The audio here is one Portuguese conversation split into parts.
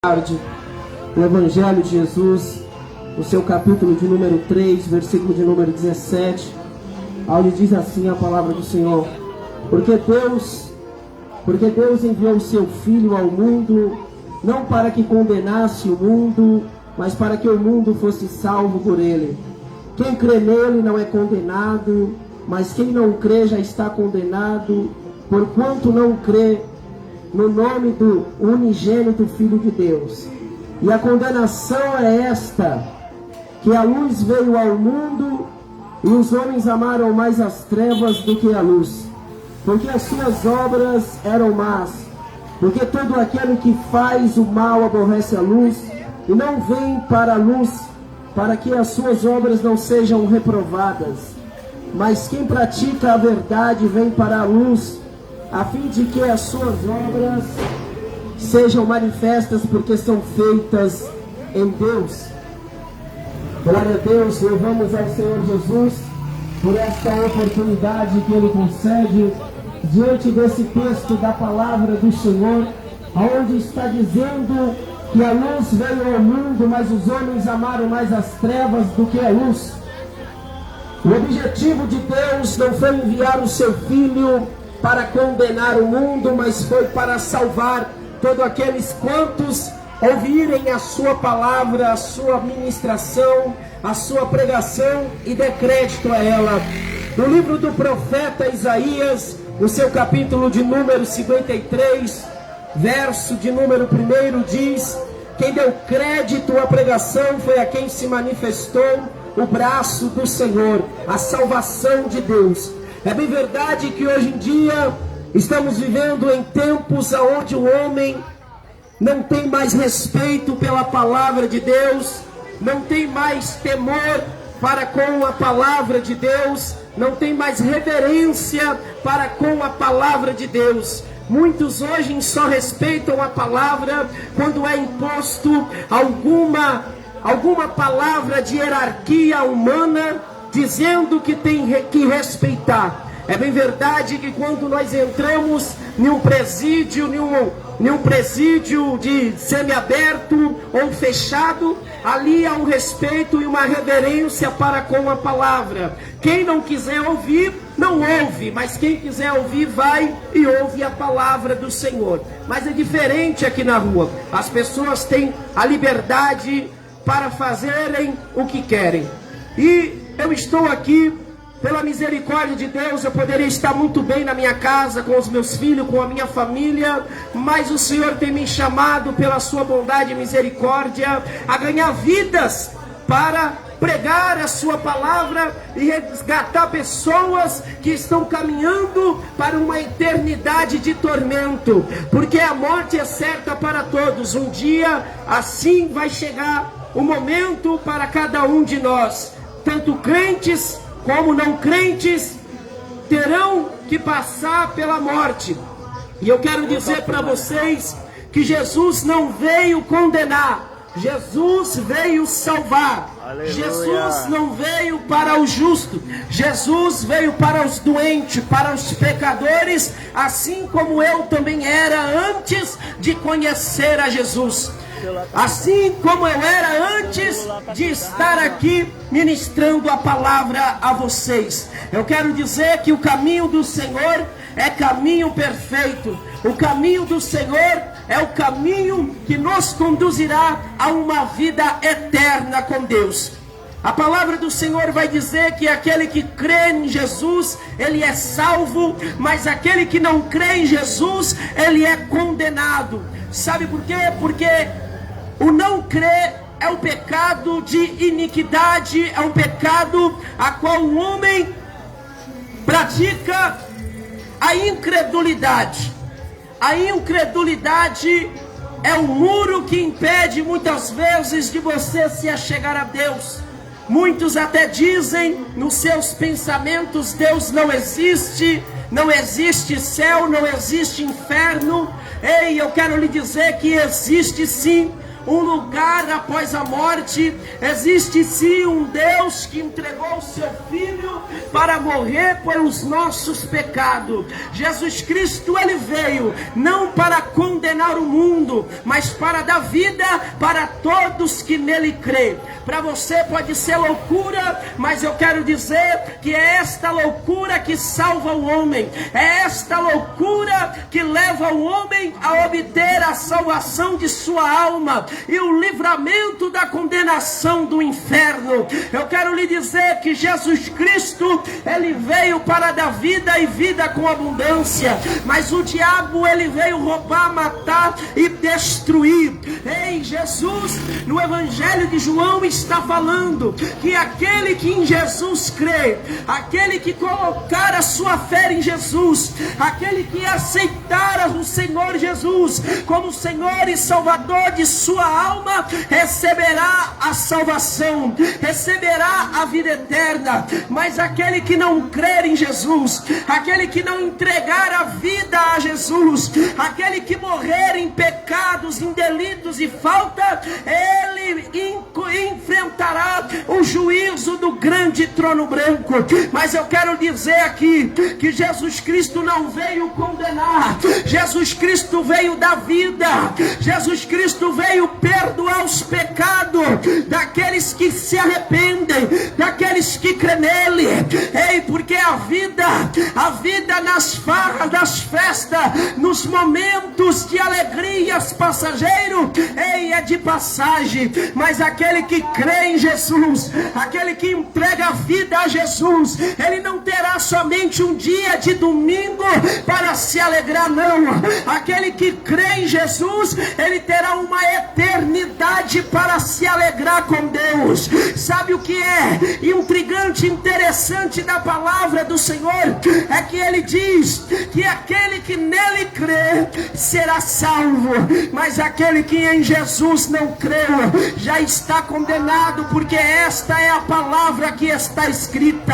Tarde, o Evangelho de Jesus, no seu capítulo de número 3, versículo de número 17, onde diz assim a palavra do Senhor: porque Deus enviou o seu Filho ao mundo, não para que condenasse o mundo, mas para que o mundo fosse salvo por ele. Quem crê nele não é condenado, mas quem não crê já está condenado, porquanto não crê no nome do unigênito Filho de Deus. E a condenação é esta, que a luz veio ao mundo, e os homens amaram mais as trevas do que a luz, porque as suas obras eram más. Porque todo aquele que faz o mal aborrece a luz, e não vem para a luz, para que as suas obras não sejam reprovadas. Mas quem pratica a verdade vem para a luz, a fim de que as suas obras sejam manifestas, porque são feitas em Deus. Glória a Deus, louvamos ao Senhor Jesus por esta oportunidade que Ele concede diante desse texto da palavra do Senhor, onde está dizendo que a luz veio ao mundo, mas os homens amaram mais as trevas do que a luz. O objetivo de Deus não foi enviar o seu Filho para condenar o mundo, mas foi para salvar todos aqueles quantos ouvirem a sua palavra, a sua ministração, a sua pregação e dê crédito a ela. No livro do profeta Isaías, no seu capítulo de número 53, verso de número 1, diz: quem deu crédito à pregação foi a quem se manifestou o braço do Senhor, a salvação de Deus. É bem verdade que hoje em dia estamos vivendo em tempos onde o homem não tem mais respeito pela palavra de Deus, não tem mais temor para com a palavra de Deus, não tem mais reverência para com a palavra de Deus. Muitos hoje só respeitam a palavra quando é imposto alguma palavra de hierarquia humana, dizendo que tem que respeitar. É bem verdade que quando nós entramos em um presídio de semiaberto ou fechado, ali há um respeito e uma reverência para com a palavra. Quem não quiser ouvir, não ouve, mas quem quiser ouvir, vai e ouve a palavra do Senhor. Mas é diferente aqui na rua. As pessoas têm a liberdade para fazerem o que querem. E eu estou aqui, pela misericórdia de Deus. Eu poderia estar muito bem na minha casa, com os meus filhos, com a minha família, mas o Senhor tem me chamado, pela sua bondade e misericórdia, a ganhar vidas para pregar a sua palavra e resgatar pessoas que estão caminhando para uma eternidade de tormento, porque a morte é certa para todos. Um dia assim vai chegar o momento para cada um de nós. Tanto crentes como não crentes terão que passar pela morte. E eu quero dizer para vocês que Jesus não veio condenar, Jesus veio salvar. Aleluia. Jesus não veio para o justo, Jesus veio para os doentes, para os pecadores, assim como eu também era antes de conhecer a Jesus. Assim como eu era antes de estar aqui ministrando a palavra a vocês. Eu quero dizer que o caminho do Senhor é caminho perfeito. O caminho do Senhor é o caminho que nos conduzirá a uma vida eterna com Deus. A palavra do Senhor vai dizer que aquele que crê em Jesus, ele é salvo, mas aquele que não crê em Jesus, ele é condenado. Sabe por quê? Porque o não crer é um pecado de iniquidade, é um pecado a qual o homem pratica a incredulidade. A incredulidade é um muro que impede muitas vezes de você se achegar a Deus. Muitos até dizem nos seus pensamentos: Deus não existe, não existe céu, não existe inferno. Ei, eu quero lhe dizer que existe sim um lugar após a morte. Existe sim um Deus que entregou o seu Filho para morrer pelos nossos pecados. Jesus Cristo, ele veio não para condenar o mundo, mas para dar vida para todos que nele crê. Para você pode ser loucura, mas eu quero dizer que é esta loucura que salva o homem, é esta loucura que leva o homem a obter a salvação de sua alma e o livramento da condenação do inferno. Eu quero lhe dizer que Jesus Cristo, ele veio para dar vida e vida com abundância, mas o diabo, ele veio roubar, matar e destruir. Ei, Jesus, no Evangelho de João, está falando que aquele que em Jesus crê, aquele que colocar a sua fé em Jesus, aquele que aceitar o Senhor Jesus como Senhor e Salvador de sua alma, receberá a salvação, receberá a vida eterna. Mas aquele que não crer em Jesus, aquele que não entregar a vida a Jesus, aquele que morrer em pecados, em delitos e falta, ele enfrentará o juízo do grande trono branco. Mas eu quero dizer aqui que Jesus Cristo não veio condenar, Jesus Cristo veio dar vida, Jesus Cristo veio perdoar os pecados daqueles que se arrependem, daqueles que crê nele. Ei, porque a vida nas farras, nas festas, nos momentos de alegrias passageiros, ei, é de passagem. Mas aquele que crê em Jesus, aquele que entrega a vida a Jesus, ele não terá somente um dia de domingo para se alegrar, não. Aquele que crê em Jesus, ele terá uma eternidade para se alegrar com Deus. Sabe o que é intrigante, interessante da palavra do Senhor? É que ele diz que aquele que nele crê será salvo, mas aquele que em Jesus não creu já está condenado, porque esta é a palavra que está escrita.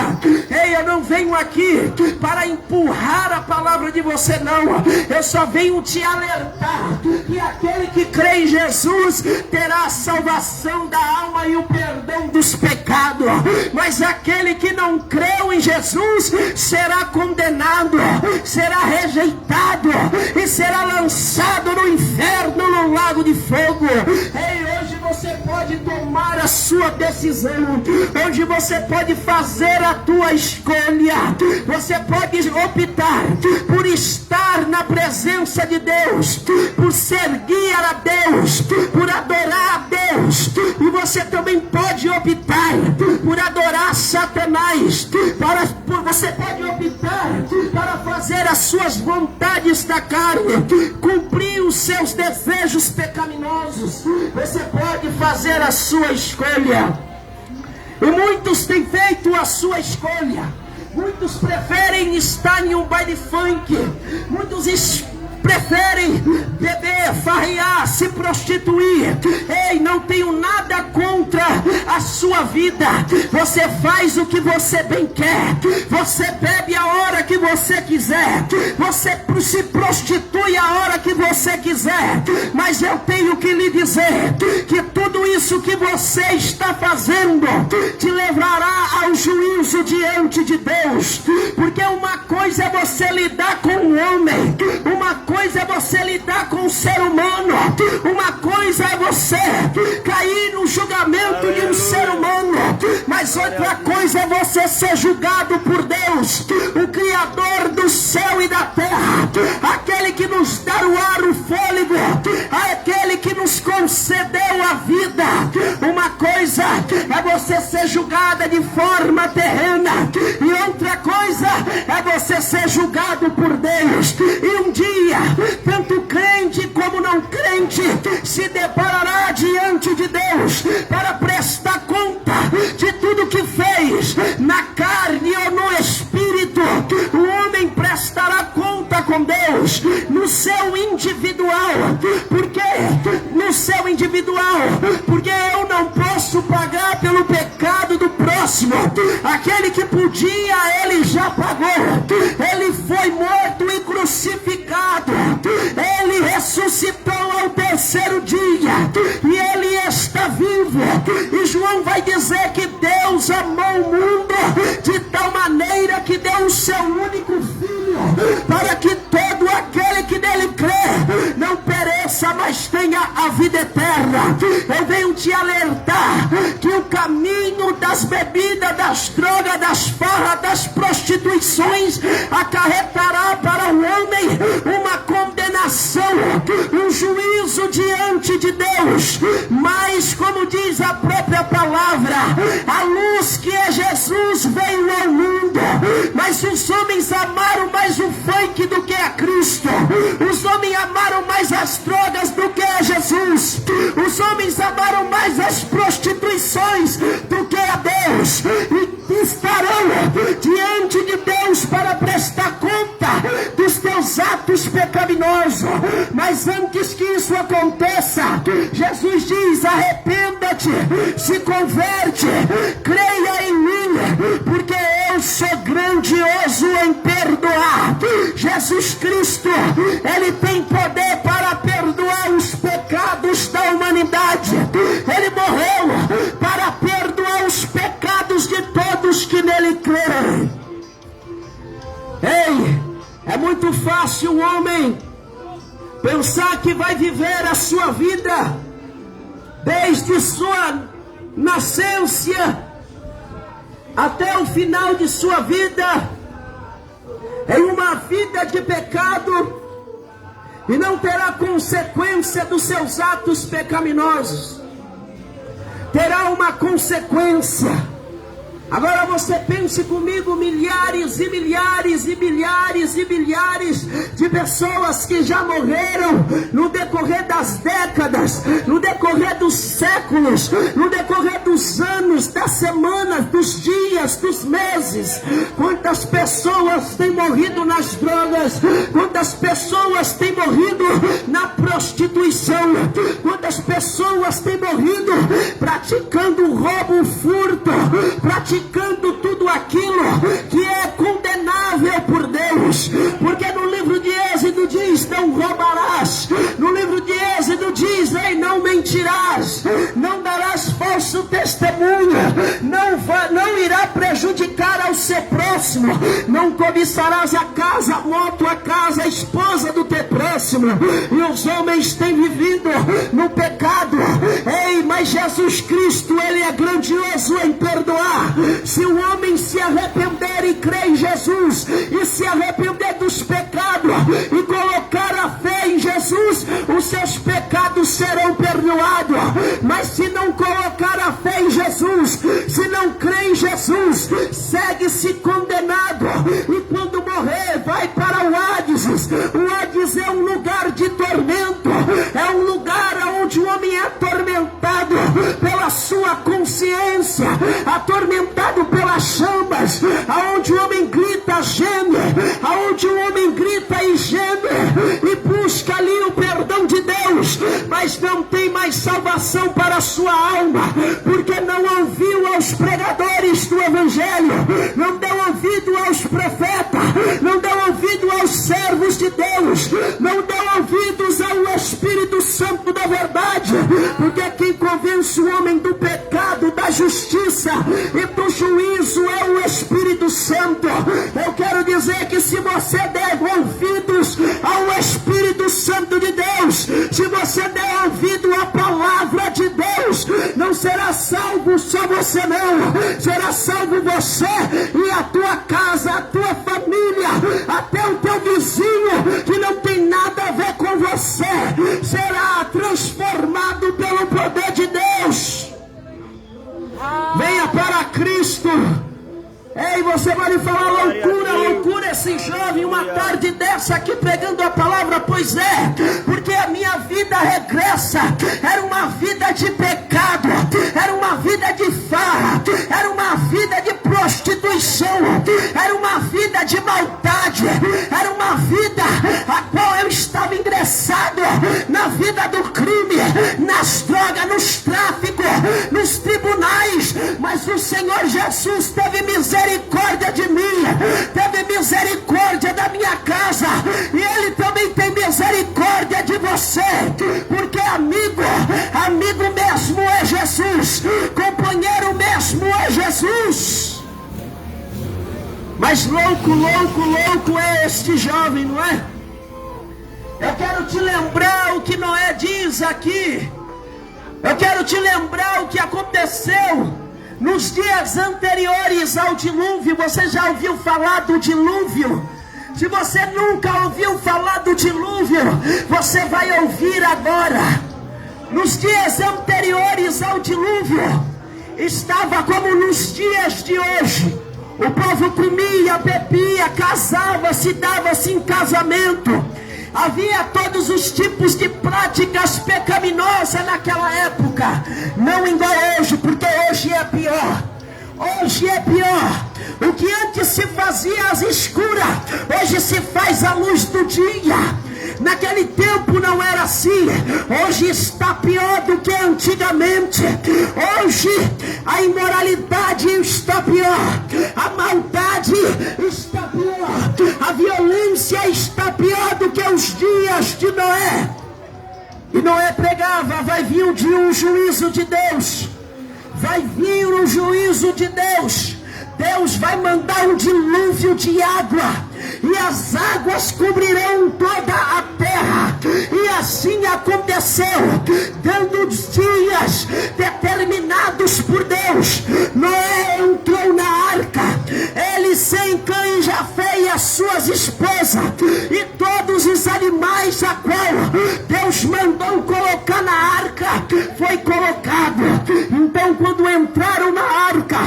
Ei, eu não venho aqui para empurrar a palavra de você, não. Eu só venho te alertar que aquele que crê em Jesus terá a salvação da alma e o perdão dos pecados, mas aquele que não creu em Jesus será condenado, será rejeitado e será lançado no inferno, no lago de fogo. Ei, hoje você pode tomar a sua decisão, hoje você pode fazer a tua escolha, você pode optar por estar na presença de Deus, por servir a Deus, por adorar a Deus, e você também pode optar por adorar Satanás, você pode optar para fazer as suas vontades da carne, cumprir os seus desejos pecaminosos. Você pode fazer a sua escolha, e muitos têm feito a sua escolha. Muitos preferem estar em um baile funk, muitos preferem beber, farrear, se prostituir. Ei, não tenho nada contra a sua vida. Você faz o que você bem quer, você bebe a hora que você quiser, você se prostitui a hora que você quiser, mas eu tenho que lhe dizer que tudo isso que você está fazendo te levará ao juízo diante de Deus. Porque uma coisa é você lidar com o homem, uma coisa é você lidar com o ser humano, uma coisa é você cair no julgamento de um ser humano, mas outra coisa é você ser julgado por Deus, o Criador do céu e da terra, aquele que nos dá o ar, o fôlego, aquele que nos concedeu a vida. Uma coisa é você ser julgada de forma terrena, e outra coisa é você ser julgado por Deus. E um dia, tanto crente como não crente se deparará diante de Deus para prestar conta de tudo que fez, na carne ou no espírito. O homem prestará conta com Deus no seu individual. Por quê? No seu individual, porque eu não posso pagar pelo pecado do próximo. Aquele que podia, ele já pagou. Ele foi morto e crucificado, ele ressuscitou ao terceiro dia, e salvo. E João vai dizer que Deus amou o mundo de tal maneira que deu o seu único filho, para que todo aquele que nele crê não pereça, mas tenha a vida eterna. Eu venho te alertar que o caminho das bebidas, das drogas, das farras, das prostituições acarretará para o homem uma condenação, um juízo diante de Deus. Mas, como diz a própria palavra, a luz que é Jesus veio ao mundo, mas os homens amaram mais o funk do que a Cristo. Os homens amaram mais as drogas do que a Jesus. Os homens amaram mais as prostituições do que a Deus. E estarão diante de Deus para prestar conta dos teus atos pecaminosos. Mas antes que isso aconteça, Jesus diz: arrependa-te, se converte, creia em mim, porque eu sou grandioso em perdoar. Jesus Cristo, Ele tem poder para perdoar os pecados da humanidade. Ele morreu para perdoar os pecados de todos que nele creem. Ei, é muito fácil o homem pensar que vai viver a sua vida desde sua nascença até o final de sua vida em uma vida de pecado e não terá consequência dos seus atos pecaminosos. Terá uma consequência. Agora você pense comigo, milhares e milhares e milhares e milhares de pessoas que já morreram no decorrer das décadas, no decorrer dos séculos, no decorrer dos anos, das semanas, dos dias, dos meses. Quantas pessoas têm morrido nas drogas? Quantas pessoas têm morrido na prostituição? Quantas pessoas têm morrido praticando roubo, furto, praticando tudo aquilo que é condenável por Deus? Porque no livro de Êxodo diz: não roubarás. No livro de Êxodo diz: ei, não mentirás, não darás falso testemunho, não irá prejudicar ao seu próximo, não cobiçarás a casa, a moto, a casa, a esposa do teu próximo. E os homens têm vivido no pecado. Ei, mas Jesus Cristo, Ele é grandioso em perdoar. Se o homem se arrepender e crer em Jesus, e se arrepender dos pecados, e colocar a fé em Jesus, os seus pecados serão perdoados. Mas se não colocar a fé em Jesus, se não crer em Jesus, segue-se condenado. E quando morrer, vai para o Hades. O Hades é um lugar de tormento, é um lugar onde o homem é atormentado pela sua consciência, atormentado pelas chamas, aonde o homem grita, geme, aonde o homem grita e geme, e busca ali o perdão de Deus, mas não tem mais salvação para a sua alma, porque não ouviu aos pregadores do Evangelho, não deu ouvido aos profetas, não deu ouvido aos servos de Deus, não deu ouvidos ao Espírito Santo da verdade, porque quem convence o homem do pecado, da justiça e do juízo é o Espírito Santo. Eu quero dizer que se você der ouvidos ao Espírito Santo de Deus, se você der ouvido à palavra de Deus, não será salvo só você não, será salvo você e a tua casa, a tua família, até o teu vizinho que não tem nada a ver com você, será transformado pelo poder de Deus. Venha para Cristo. Ei, você vai lhe falar loucura, loucura esse jovem, uma tarde dessa aqui pregando a palavra. Pois é, porque a minha vida regressa era uma vida de pecado, era uma vida de farra, era uma vida de prostituição, era uma vida de maldade, era uma vida a qual eu estava ingressado na vida do crime, nas drogas, nos tráficos, nos tribunais. Mas o Senhor Jesus teve misericórdia de mim, teve misericórdia da minha casa, e Ele também tem misericórdia de você, porque amigo mesmo é Jesus. Mas louco é este jovem, não é? Eu quero te lembrar o que Noé diz aqui. Eu quero te lembrar o que aconteceu nos dias anteriores ao dilúvio. Você já ouviu falar do dilúvio? Se você nunca ouviu falar do dilúvio, você vai ouvir agora. Nos dias anteriores ao dilúvio, estava como nos dias de hoje. O povo comia, bebia, casava-se, dava-se em casamento. Havia todos os tipos de práticas pecaminosas naquela época. Não igual hoje, porque hoje é pior. Hoje é pior. O que antes se fazia às escuras, hoje se faz à luz do dia. Naquele tempo não era assim. Hoje está pior do que antigamente. Hoje a imoralidade está pior, a maldade está pior, a violência está pior do que os dias de Noé. E Noé pregava: vai vir um dia um juízo de Deus. Vai vir um juízo de Deus. Deus vai mandar um dilúvio de água, e as águas cobrirão toda a terra. E assim aconteceu. Dando os dias determinados por Deus, Noé entrou na arca, ele, sem Cã, Jafé e as suas esposas, e todos os animais a qual Deus mandou colocar na arca, foi colocado. Então, quando entraram na arca,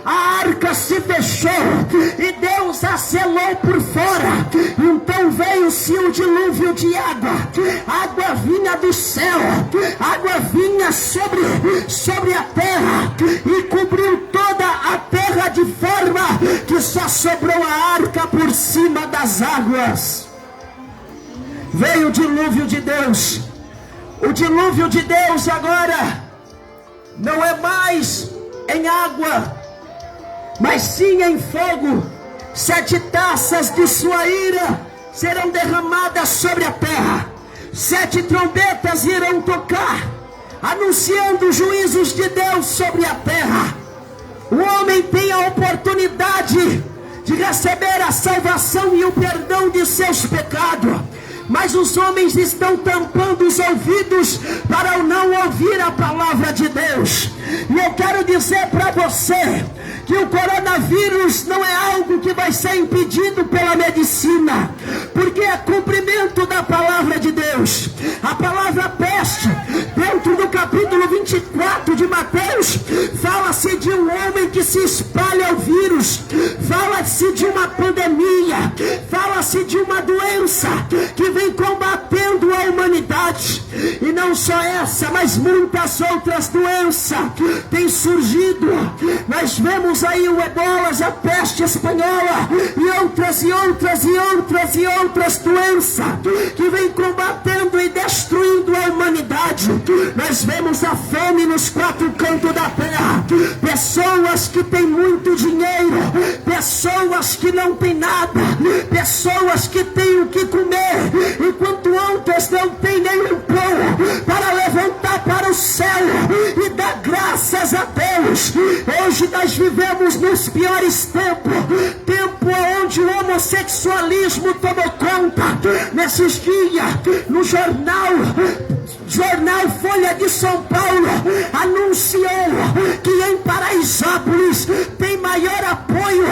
a arca se fechou e Deus a selou por fora. Então veio-se um dilúvio de água. Água vinha do céu, água vinha sobre a terra e cobriu toda a terra, de forma que só sobrou a arca por cima das águas. Veio o dilúvio de Deus. O dilúvio de Deus agora não é mais em água, mas sim em fogo. 7 taças de sua ira serão derramadas sobre a terra. 7 trombetas irão tocar, anunciando os juízos de Deus sobre a terra. O homem tem a oportunidade de receber a salvação e o perdão de seus pecados, mas os homens estão tampando os ouvidos para não ouvir a palavra de Deus. E eu quero dizer para você que o coronavírus não é algo que vai ser impedido pela medicina, porque é cumprimento da palavra de Deus. A palavra peste, dentro do capítulo 24 de Mateus, fala-se de um homem que se espalha o vírus, fala-se de uma pandemia, fala-se de uma doença que vem combatendo a humanidade. E não só essa, mas muitas outras doenças têm surgido. Nós vemos aí o ebola, a peste espanhola e outras doenças que vem combatendo e destruindo a humanidade. Nós vemos a fome nos 4 cantos da terra, pessoas que têm muito dinheiro, pessoas que não têm nada, pessoas que têm o que comer, enquanto outras não têm nenhum pão para levantar para o céu e dar graças a Deus. Hoje nós vivemos nos piores tempos onde o homossexualismo tomou conta. Nesses dias, no jornal Folha de São Paulo anunciou que em Paraisópolis tem maior apoio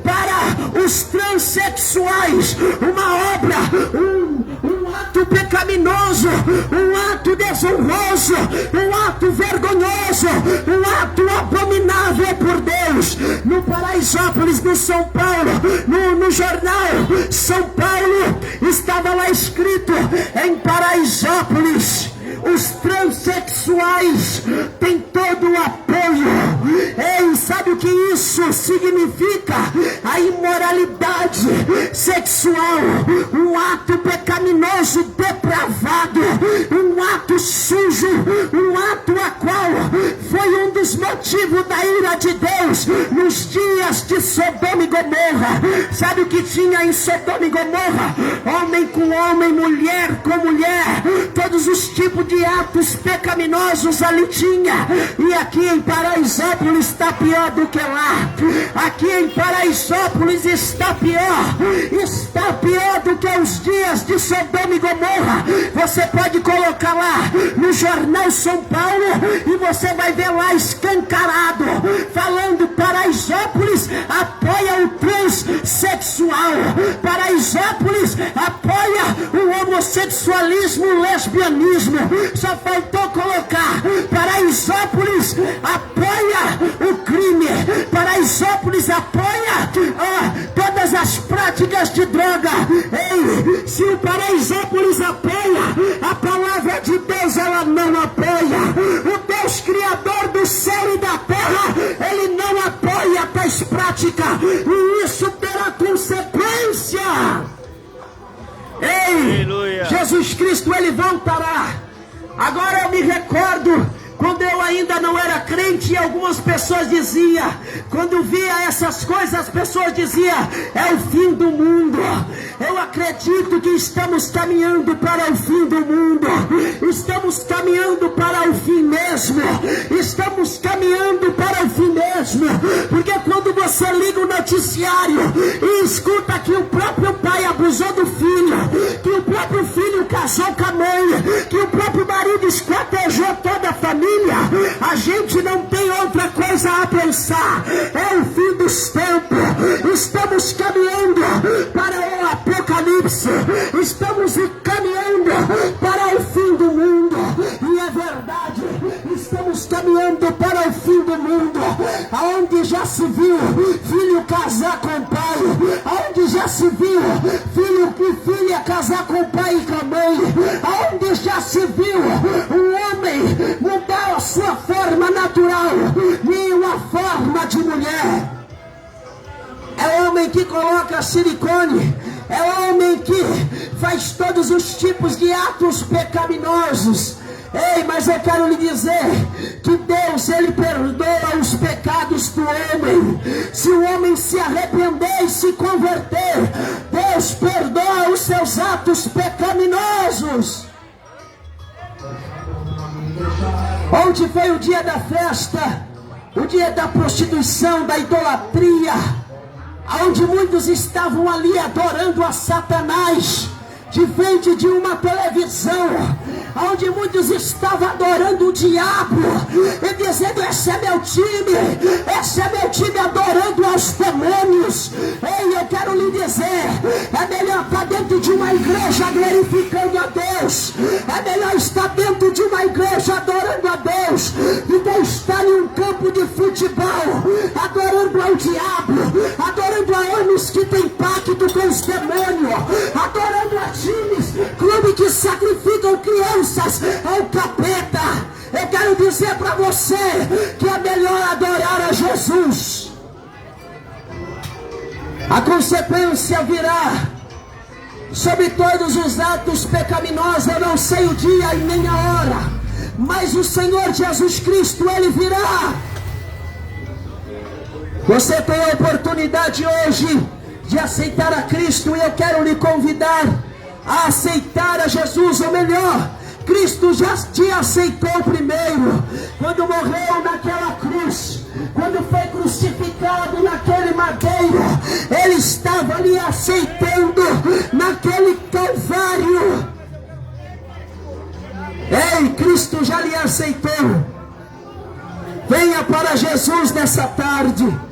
para os transexuais. Uma obra, um ato pecaminoso, um ato desonroso, um ato vergonhoso, um ato abominável por Deus. No Paraisópolis, no São Paulo, no jornal São Paulo, estava lá escrito: em Paraisópolis, os transexuais têm todo o apoio. Ei, sabe o que isso significa? A imoralidade sexual, um ato pecaminoso, depravado, um ato sujo, um ato a qual foi um dos motivos da ira de Deus nos dias de Sodoma e Gomorra. Sabe o que tinha em Sodoma e Gomorra? Homem com homem, mulher com mulher, todos os tipos de atos pecaminosos ali tinha. E aqui em Paraisópolis está pior do que lá. Aqui em Paraisópolis está pior do que os dias de Sodoma e Gomorra. Você pode colocar lá no jornal São Paulo e você vai ver lá escancarado, falando: Paraisópolis apoia o transexual, Paraisópolis apoia o homossexualismo, o lesbianismo. Só faltou colocar: Paraisópolis apoia o crime, Paraisópolis apoia todas as práticas de droga. Ei, se o Paraisópolis apoia, a palavra de Deus ela não apoia. O Deus Criador do céu e da terra, ele não apoia tais práticas, e isso terá consequência. Ei, aleluia. Jesus Cristo, ele voltará. Agora eu me recordo, quando eu ainda não era crente, e algumas pessoas diziam, quando via essas coisas, as pessoas diziam: é o fim do mundo. Eu acredito que estamos caminhando para o fim do mundo. Estamos caminhando para o fim mesmo. Estamos caminhando para o fim mesmo. Porque quando você liga o noticiário e escuta que o próprio pai abusou do filho, que o próprio filho casou com a mãe, que o próprio marido esquartejou toda a família, a gente não tem outra coisa a pensar. É o fim dos tempos. Estamos caminhando para o Apocalipse. Estamos caminhando para o fim do mundo. E é verdade, estamos caminhando para o fim do mundo, aonde já se viu filho casar com o pai, aonde já se viu filho e filha casar com o pai e com a mãe, aonde já se viu um homem mudar a sua forma natural em uma forma de mulher. É homem que coloca silicone, é homem que faz todos os tipos de atos pecaminosos. Ei, mas eu quero lhe dizer que Deus, ele perdoa os pecados do homem. Se o homem se arrepender e se converter, Deus perdoa os seus atos pecaminosos. Onde foi o dia da festa, o dia da prostituição, da idolatria, onde muitos estavam ali adorando a Satanás, de frente de uma televisão, onde muitos estavam adorando o diabo, e dizendo: esse é meu time adorando aos demônios. Ei, eu quero lhe dizer, é melhor estar dentro de uma igreja glorificando a Deus, é melhor estar dentro de uma igreja adorando a Deus, do que estar em um campo de futebol, adorando ao diabo, adorando a homens que têm pacto com os demônios, adorando a times, clubes que sacrificam crianças ao capeta. Eu quero dizer para você que é melhor adorar a Jesus. A consequência virá sobre todos os atos pecaminosos. Eu não sei o dia e nem a hora, mas o Senhor Jesus Cristo, ele virá. Você tem a oportunidade hoje de aceitar a Cristo, e eu quero lhe convidar a aceitar a Jesus. Ou melhor, Cristo já te aceitou primeiro, quando morreu naquela cruz, quando foi crucificado naquele madeiro. Ele estava ali aceitando naquele calvário. Ei, Cristo já lhe aceitou. Venha para Jesus nessa tarde.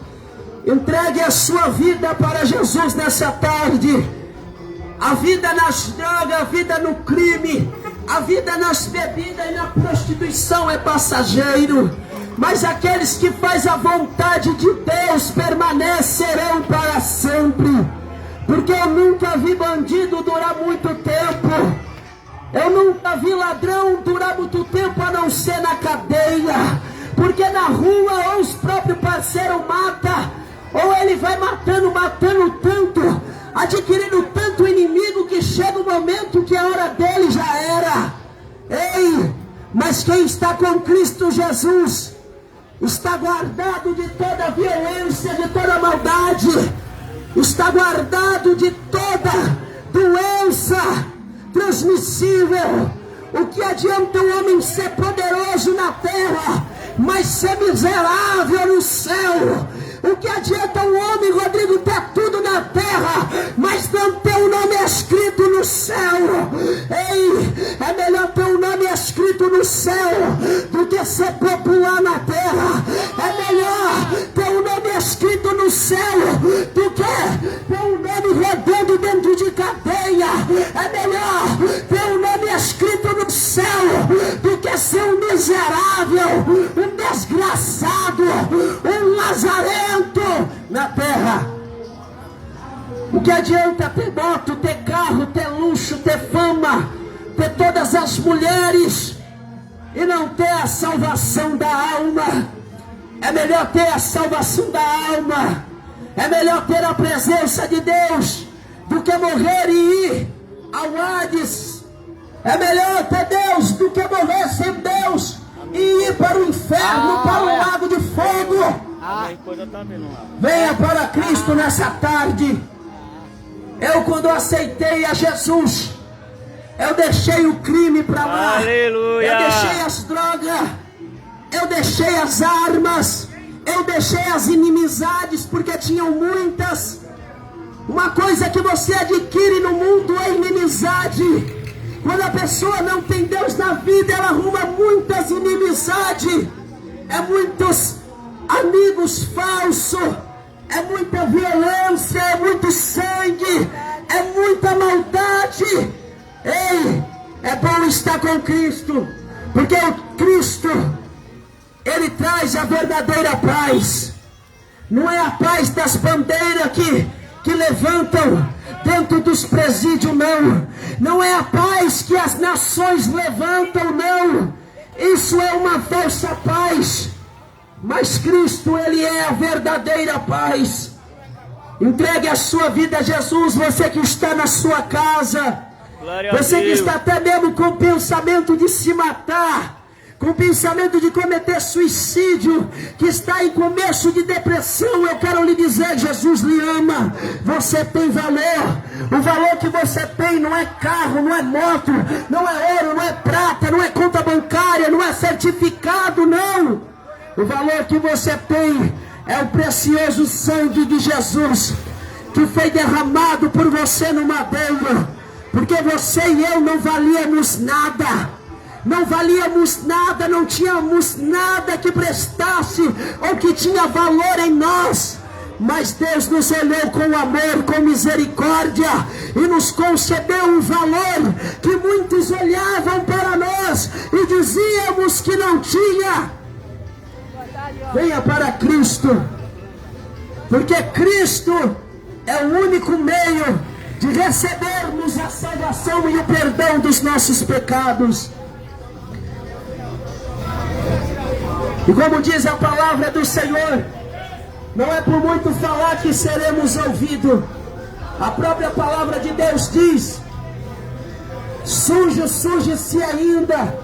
Entregue a sua vida para Jesus nessa tarde. A vida nas drogas, a vida no crime, a vida nas bebidas e na prostituição é passageiro, mas aqueles que fazem a vontade de Deus permanecerão para sempre. Porque eu nunca vi bandido durar muito tempo, eu nunca vi ladrão durar muito tempo a não ser na cadeia. Porque na rua ou os próprios parceiros matam, ou ele vai matando tanto, adquirindo tanto inimigo, que chega um momento que a hora dele já era. Ei, mas quem está com Cristo Jesus está guardado de toda violência, de toda maldade. está guardado de toda doença transmissível. O que adianta um homem ser poderoso na terra, mas ser miserável no céu? O que adianta um homem, Rodrigo, ter tudo na terra, mas não ter o nome escrito no céu? Ei, é melhor ter o nome escrito no céu do que ser popular na terra. É melhor ter o nome escrito no céu do que ter um nome redondo dentro de cadeia. É melhor ter um nome escrito no céu do que ser um miserável, um desgraçado, um lazarento na terra. O que adianta ter moto, ter carro, ter luxo, ter fama, ter todas as mulheres e não ter a salvação da alma? É melhor ter a salvação da alma, é melhor ter a presença de Deus do que morrer e ir ao Hades. É melhor ter Deus do que morrer sem Deus e ir para o inferno, para o lago de fogo. Venha para Cristo nessa tarde. Eu, quando aceitei a Jesus, eu deixei o crime para lá. Aleluia. Eu deixei as drogas, eu deixei as armas, eu deixei as inimizades, porque tinham muitas. Uma coisa que você adquire no mundo é inimizade. Quando a pessoa não tem Deus na vida, ela arruma muitas inimizades, é muitos amigos falsos, é muita violência, é muito sangue, é muita maldade. Ei, é bom estar com Cristo, porque o Cristo, Ele traz a verdadeira paz. Não é a paz das bandeiras que levantam dentro dos presídios, não. Não é a paz que as nações levantam, não. Isso é uma falsa paz. Mas Cristo, Ele é a verdadeira paz. Entregue a sua vida a Jesus, você que está na sua casa, você que está até mesmo com o pensamento de se matar, com o pensamento de cometer suicídio, que está em começo de depressão, eu quero lhe dizer, Jesus lhe ama. Você tem valor. O valor que você tem não é carro, não é moto, não é ouro, não é prata, não é conta bancária, não é certificado, não. O valor que você tem é o precioso sangue de Jesus, que foi derramado por você no madeiro, porque você e eu não valíamos nada. Não valíamos nada, não tínhamos nada que prestasse ou que tinha valor em nós. Mas Deus nos olhou com amor, com misericórdia e nos concedeu um valor que muitos olhavam para nós e dizíamos que não tinha. Venha para Cristo, porque Cristo é o único meio de recebermos a salvação e o perdão dos nossos pecados. E como diz a palavra do Senhor, não é por muito falar que seremos ouvidos. A própria palavra de Deus diz: sujo, suje-se ainda,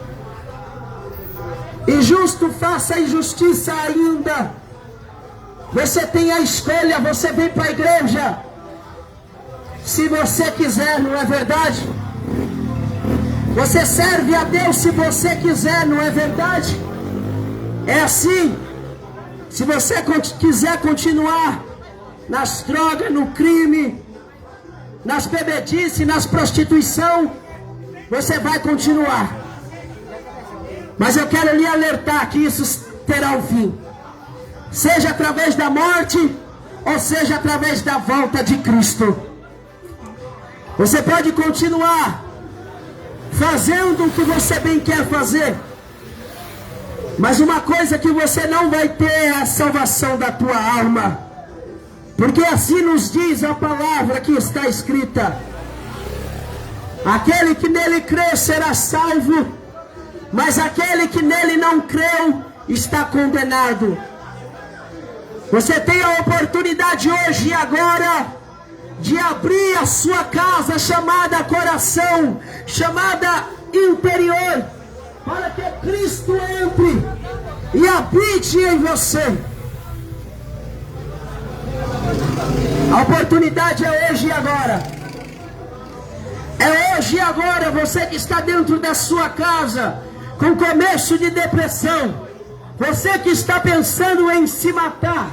injusto, faça injustiça ainda. Você tem a escolha, você vem para a igreja, se você quiser, não é verdade? Você serve a Deus se você quiser, não é verdade? É assim. Se você quiser continuar nas drogas, no crime, nas bebedices, nas prostituição, você vai continuar. Mas eu quero lhe alertar que isso terá um fim. Seja através da morte, ou seja através da volta de Cristo. Você pode continuar fazendo o que você bem quer fazer, mas uma coisa que você não vai ter é a salvação da tua alma. Porque assim nos diz a palavra que está escrita: aquele que nele crê será salvo, mas aquele que nele não creu está condenado. Você tem a oportunidade hoje e agora de abrir a sua casa chamada coração, chamada interior, para que Cristo entre e habite em você. A A oportunidade é hoje e agora. É hoje e agora. Você que está dentro da sua casa com começo de depressão, você que está pensando em se matar,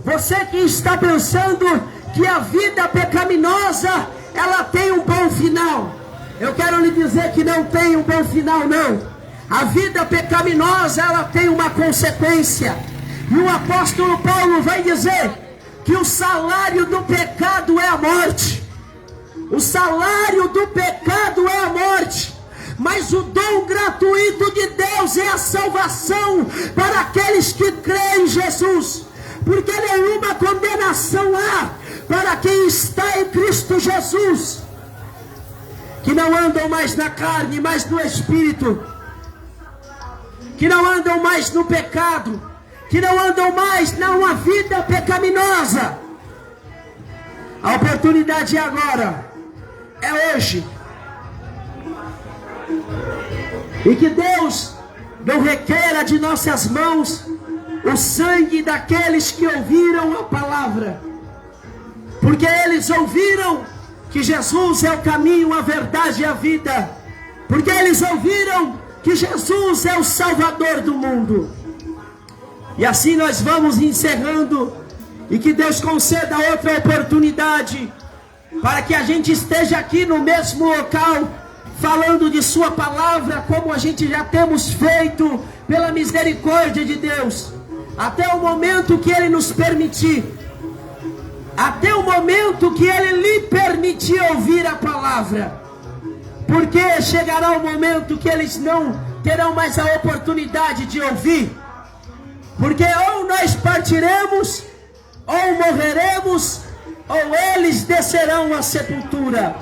você que está pensando que a vida pecaminosa ela tem um bom final, eu quero lhe dizer que não tem um bom final, não. A vida pecaminosa ela tem uma consequência, e o apóstolo Paulo vai dizer que o salário do pecado é a morte. O salário do pecado é a morte, mas o dom gratuito de Deus é a salvação para aqueles que creem em Jesus, porque nenhuma condenação há para quem está em Cristo Jesus, que não andam mais na carne, mas no Espírito, que não andam mais no pecado, que não andam mais numa vida pecaminosa. A oportunidade é agora, é hoje. E que Deus não requeira de nossas mãos o sangue daqueles que ouviram a palavra, porque eles ouviram que Jesus é o caminho, a verdade e a vida, porque eles ouviram que Jesus é o Salvador do mundo. E assim nós vamos encerrando, e que Deus conceda outra oportunidade para que a gente esteja aqui no mesmo local, falando de sua palavra, como a gente já temos feito, pela misericórdia de Deus, até o momento que Ele nos permitir, até o momento que Ele lhe permitir ouvir a palavra, porque chegará o momento que eles não terão mais a oportunidade de ouvir, porque ou nós partiremos, ou morreremos, ou eles descerão à sepultura.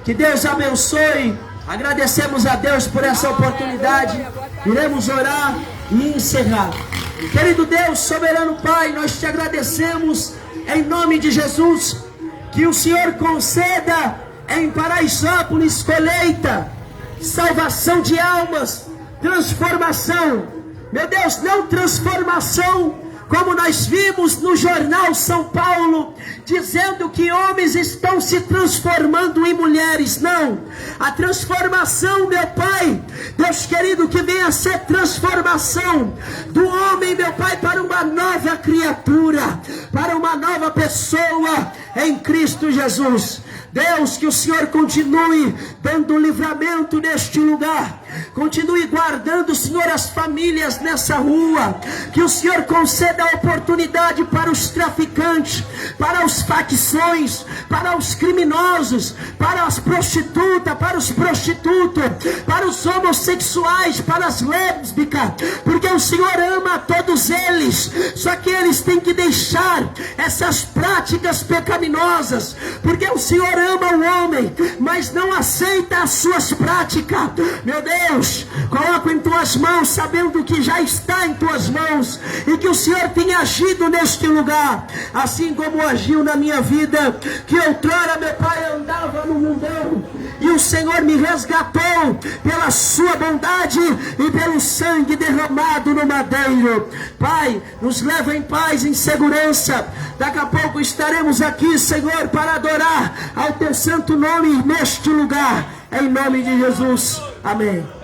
Que Deus abençoe. Agradecemos a Deus por essa oportunidade. Iremos orar e encerrar. Querido Deus, soberano Pai, nós te agradecemos em nome de Jesus, que o Senhor conceda em Paraisópolis colheita, salvação de almas, transformação. Meu Deus, não transformação como nós vimos no jornal São Paulo, dizendo que homens estão se transformando em mulheres. Não, a transformação, meu Pai, Deus querido, que venha a ser transformação do homem, meu Pai, para uma nova criatura, para uma nova pessoa em Cristo Jesus. Deus, que o Senhor continue dando livramento neste lugar, continue guardando, Senhor, as famílias nessa rua, que o Senhor conceda a oportunidade para os traficantes, para os facções, para os criminosos, para as prostitutas, para os prostitutos, para os homossexuais, para as lésbicas, porque o Senhor ama a todos eles, só que eles têm que deixar essas práticas pecaminosas, porque o Senhor ama o homem, mas não aceita as suas práticas. Meu Deus, coloco em tuas mãos, sabendo que já está em tuas mãos, e que o Senhor tem agido neste lugar, assim como agiu na minha vida, que outrora, meu Pai, andava no mundão, e o Senhor me resgatou pela sua bondade e pelo sangue derramado no madeiro. Pai, nos leva em paz, em segurança. Daqui a pouco estaremos aqui, Senhor, para adorar ao teu santo nome neste lugar, em nome de Jesus, amém.